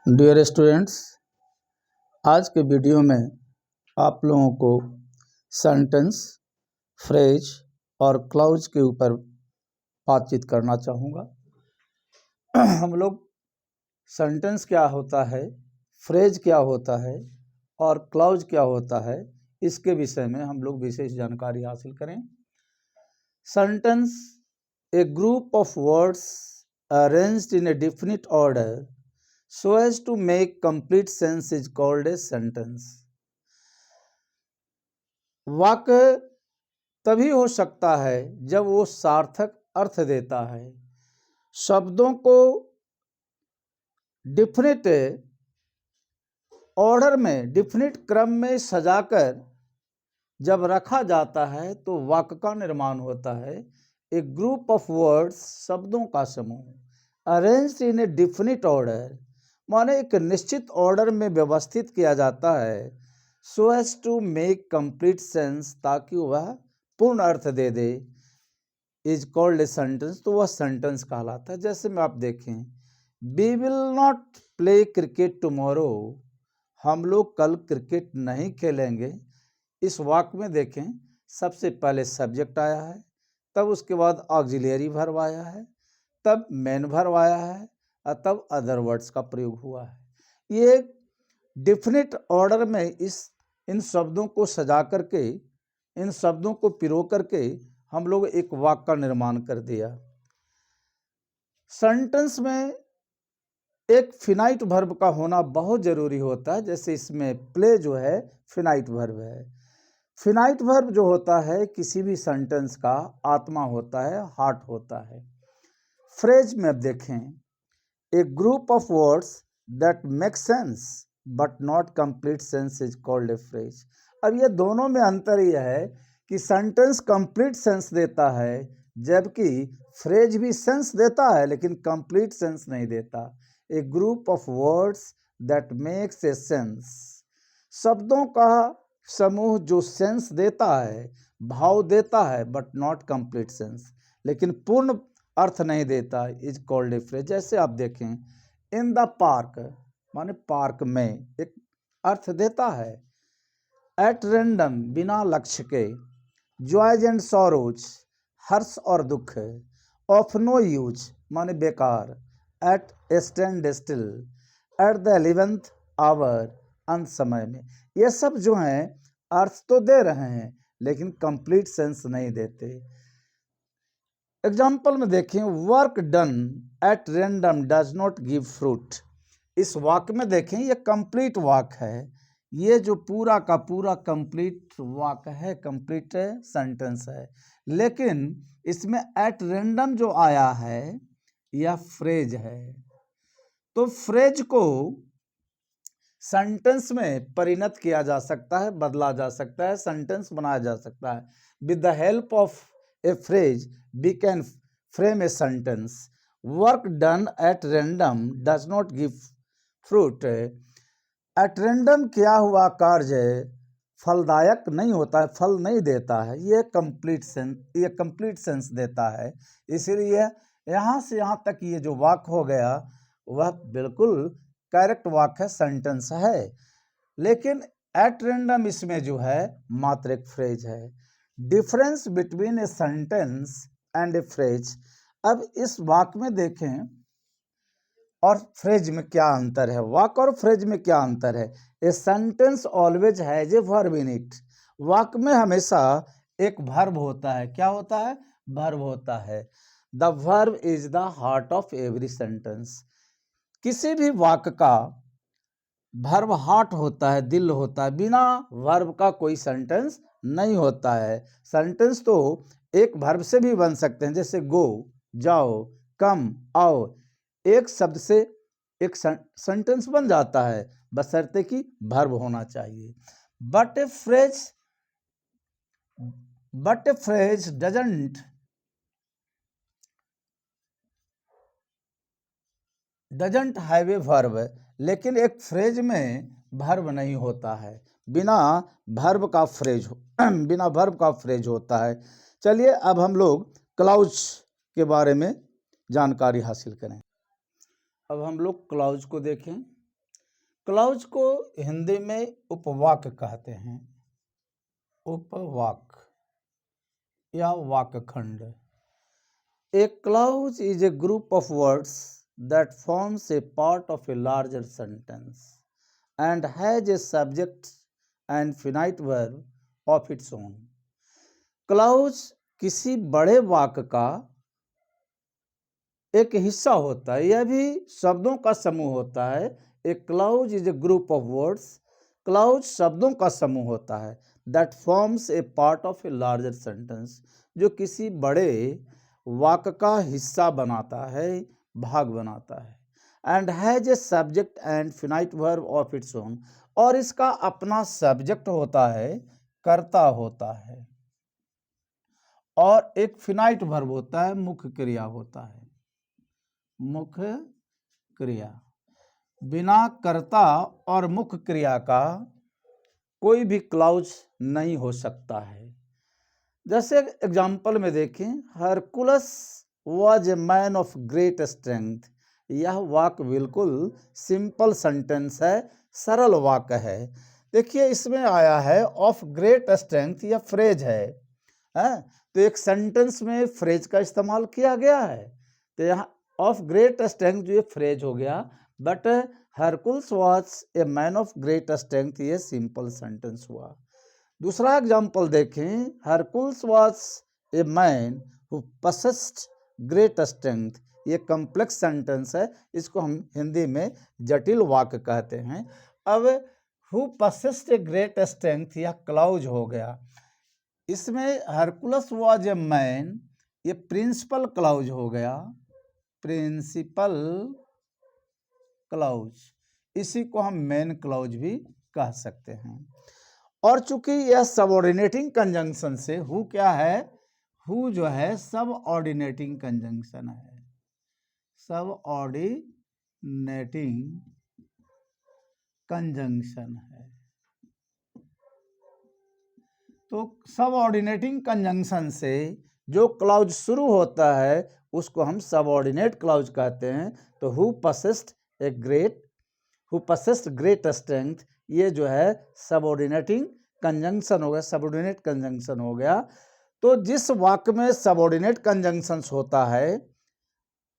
Dear students, आज के video में आप लोगों को सेंटेंस, फ्रेज और क्लॉज के ऊपर बातचीत करना चाहूँगा। हम लोग सेंटेंस क्या होता है, फ्रेज क्या होता है और क्लॉज क्या होता है, इसके विषय में हम लोग विशेष जानकारी हासिल करें। Sentence, A group of words arranged in A definite order so as to make complete sense is called a sentence। वाक्य तभी हो सकता है जब वो सार्थक अर्थ देता है। शब्दों को डिफिनिट ऑर्डर में, डिफिनिट क्रम में सजाकर जब रखा जाता है तो वाक्य का निर्माण होता है। एक ग्रुप ऑफ वर्ड्स, शब्दों का समूह, arranged in a definite order माने एक निश्चित ऑर्डर में व्यवस्थित किया जाता है। So as to make complete sense, ताकि वह पूर्ण अर्थ दे दे, इज कॉल्ड ए सेंटेंस, तो वह सेंटेंस कहलाता है। जैसे में आप देखें, we will not play cricket tomorrow, हम लोग कल क्रिकेट नहीं खेलेंगे। इस वाक्य में देखें, सबसे पहले सब्जेक्ट आया है, तब उसके बाद ऑक्सिलरी वर्ब आया है, तब मेन वर्ब आया है, तब अदर वर्ड्स का प्रयोग हुआ है। ये डिफिनिट ऑर्डर में इन शब्दों को सजा करके, इन शब्दों को पिरो करके हम लोग एक वाक्य का निर्माण कर दिया। सेंटेंस में एक फिनाइट वर्ब का होना बहुत जरूरी होता है। जैसे इसमें प्ले जो है फिनाइट वर्ब है। फिनाइट वर्ब जो होता है किसी भी सेंटेंस का आत्मा होता है, हार्ट होता है। फ्रेज में अब देखें, A group of words that make sense but not complete sense is called a phrase। अब ये दोनों में अंतर यह है कि सेंटेंस कंप्लीट सेंस देता है, जबकि फ्रेज भी सेंस देता है लेकिन कंप्लीट सेंस नहीं देता। A group of words that makes a sense, शब्दों का समूह जो सेंस देता है, भाव देता है, बट नॉट कंप्लीट सेंस, लेकिन पूर्ण अर्थ नहीं देता, इज कॉल्ड ए फ्रेज। जैसे आप देखें, इन द पार्क माने पार्क में, एक अर्थ देता है। एट रैंडम बिना लक्ष्य के, जॉयज एंड सॉरोज हर्ष और दुख, ऑफ नो यूज माने बेकार, at standstill, at the 11th hour अंत समय में। ये सब जो हैं अर्थ तो दे रहे हैं लेकिन कंप्लीट सेंस नहीं देते। एग्जाम्पल में देखें, work done at random does not give fruit. इस वाक्य में देखें, ये कंप्लीट वाक्य है। ये जो पूरा का पूरा कंप्लीट वाक्य है, कंप्लीट सेंटेंस है, लेकिन इसमें एट रैंडम जो आया है यह फ्रेज है। तो फ्रेज को सेंटेंस में परिणत किया जा सकता है, बदला जा सकता है, सेंटेंस बनाया जा सकता है। With the help of a phrase we can frame a sentence। work done at random does not give fruit। at random किया हुआ कार्य फलदायक नहीं होता है, फल नहीं देता है। ये कंप्लीट सेंस देता है। इसीलिए यहाँ से यहाँ तक ये जो वाक्य हो गया वह बिल्कुल करेक्ट वाक्य है, सेंटेंस है। लेकिन एट रैंडम इसमें जो है मात्र एक फ्रेज है। Difference between a sentence and A phrase. अब इस वाक्य में देखें और फ्रेज में क्या अंतर है, वाक्य और फ्रेज में क्या अंतर है। A sentence always has a verb in it. वाक्य में हमेशा एक वर्ब होता है। क्या होता है? वर्ब होता है। The verb is the heart of every sentence. किसी भी वाक्य का वर्ब हार्ट होता है, दिल होता है। बिना वर्ब का कोई सेंटेंस नहीं होता है। सेंटेंस तो एक वर्ब से भी बन सकते हैं, जैसे गो जाओ, कम आओ। एक शब्द से एक सेंटेंस बन जाता है, बशर्ते कि वर्ब होना चाहिए। But A phrase doesn't have a verb. लेकिन एक फ्रेज में वर्ब नहीं होता है। बिना वर्ब का फ्रेज होता है। चलिए अब हम लोग क्लॉज के बारे में जानकारी हासिल करें। अब हम लोग क्लॉज को देखें। क्लाउज को हिंदी में उपवाक कहते हैं, उपवाक या वाक्यखंड। A clause is a group of words that forms a part of a larger sentence and has a subject and finite verb of its own. Clause किसी बड़े वाक्य का एक हिस्सा होता है, यह भी शब्दों का समूह होता है। A clause is a group of words, clause शब्दों का समूह होता है, that forms a part of a larger sentence, जो किसी बड़े वाक्य का हिस्सा बनाता है, भाग बनाता है। And has a subject and finite verb of its own, और इसका अपना सब्जेक्ट होता है, कर्ता होता है, और एक फिनाइट वर्ब होता है, मुख्य क्रिया होता है, मुख्य क्रिया। बिना कर्ता और मुख्य क्रिया का कोई भी क्लाउज नहीं हो सकता है। जैसे एग्जाम्पल में देखें, Hercules was a man of great strength. यह वाक्य बिल्कुल सिंपल सेंटेंस है, सरल वाक्य है। देखिए इसमें आया है ऑफ ग्रेट स्ट्रेंथ, यह फ्रेज है, तो एक सेंटेंस में फ्रेज का इस्तेमाल किया गया है, तो यहाँ ऑफ ग्रेट स्ट्रेंथ जो ये फ्रेज हो गया, but Hercules was a man of great strength ये सिंपल सेंटेंस हुआ। दूसरा एग्जाम्पल देखें, Hercules was a man who possessed great strength, ये कॉम्प्लेक्स सेंटेंस है, इसको हम हिंदी में जटिल वाक्य कहते हैं। अब who possessed a great strength यह क्लाउज हो गया। इसमें हरकुलस वॉज ए मैन, ये प्रिंसिपल क्लाउज हो गया, प्रिंसिपल क्लाउज, इसी को हम मेन क्लाउज भी कह सकते हैं। और चूंकि यह सबऑर्डिनेटिंग कंजंक्शन से, हु क्या है, हु जो है सब ऑर्डिनेटिंग कंजंक्शन है, सब ऑर्डिनेटिंग कंजंक्शन है। तो सब ऑर्डिनेटिंग कंजंक्शन से जो क्लाउज शुरू होता है उसको हम सबऑर्डिनेट क्लाउज कहते हैं। तो who possessed a great, who possessed great strength, ये जो है सबऑर्डिनेटिंग कंजंक्शन हो गया, सबऑर्डिनेट कंजंक्शन हो गया। तो जिस वाक्य में सबऑर्डिनेट कंजंक्शंस होता है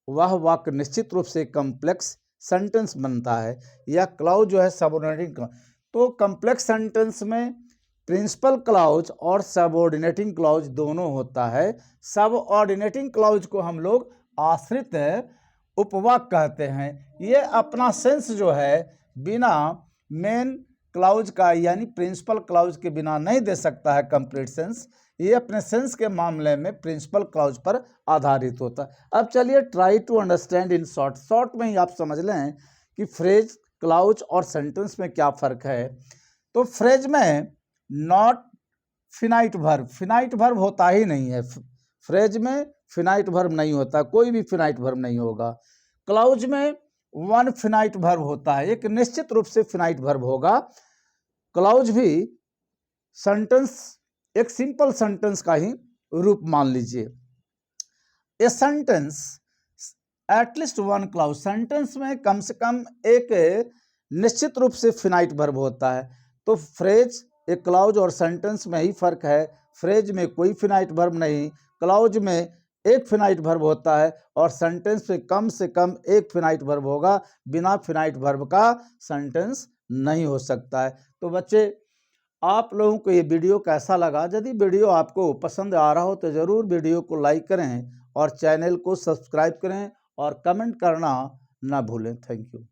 वह वाक्य निश्चित रूप से कॉम्प्लेक्स सेंटेंस बनता है। यह क्लाउज जो है सबऑर्डिनेटिंग, तो कॉम्प्लेक्स सेंटेंस में प्रिंसिपल क्लाउज और सबऑर्डिनेटिंग क्लाउज दोनों होता है। सबऑर्डिनेटिंग क्लाउज को हम लोग आश्रित उपवाक कहते हैं। ये अपना सेंस जो है बिना मेन क्लाउज का यानी प्रिंसिपल क्लाउज के बिना नहीं दे सकता है कंप्लीट सेंस, ये अपने सेंस के मामले में प्रिंसिपल क्लाउज पर आधारित होता है। अब चलिए try to understand in short, short में ही आप समझ लें कि फ्रेज, क्लाउज और सेंटेंस में क्या फ़र्क है। तो फ्रेज में not finite verb, finite verb होता ही नहीं है, फ्रेज में फिनाइट वर्ब नहीं होता, कोई भी फिनाइट वर्ब नहीं होगा। क्लाउज में वन फिनाइट वर्ब होता है, एक निश्चित रूप से फिनाइट वर्ब होगा। क्लाउज भी सेंटेंस, एक सिंपल सेंटेंस का ही रूप मान लीजिए। A sentence at least one clause, sentence में कम से कम एक निश्चित रूप से फिनाइट वर्ब होता है। तो फ्रेज, एक क्लाउज और सेंटेंस में ही फर्क है। फ्रेज में कोई फिनाइट वर्ब नहीं, क्लाउज में एक फिनाइट वर्ब होता है, और सेंटेंस में से कम एक फिनाइट वर्ब होगा। बिना फिनाइट वर्ब का सेंटेंस नहीं हो सकता है। तो बच्चे, आप लोगों को ये वीडियो कैसा लगा? यदि वीडियो आपको पसंद आ रहा हो तो ज़रूर वीडियो को लाइक करें और चैनल को सब्सक्राइब करें और कमेंट करना ना भूलें। Thank you.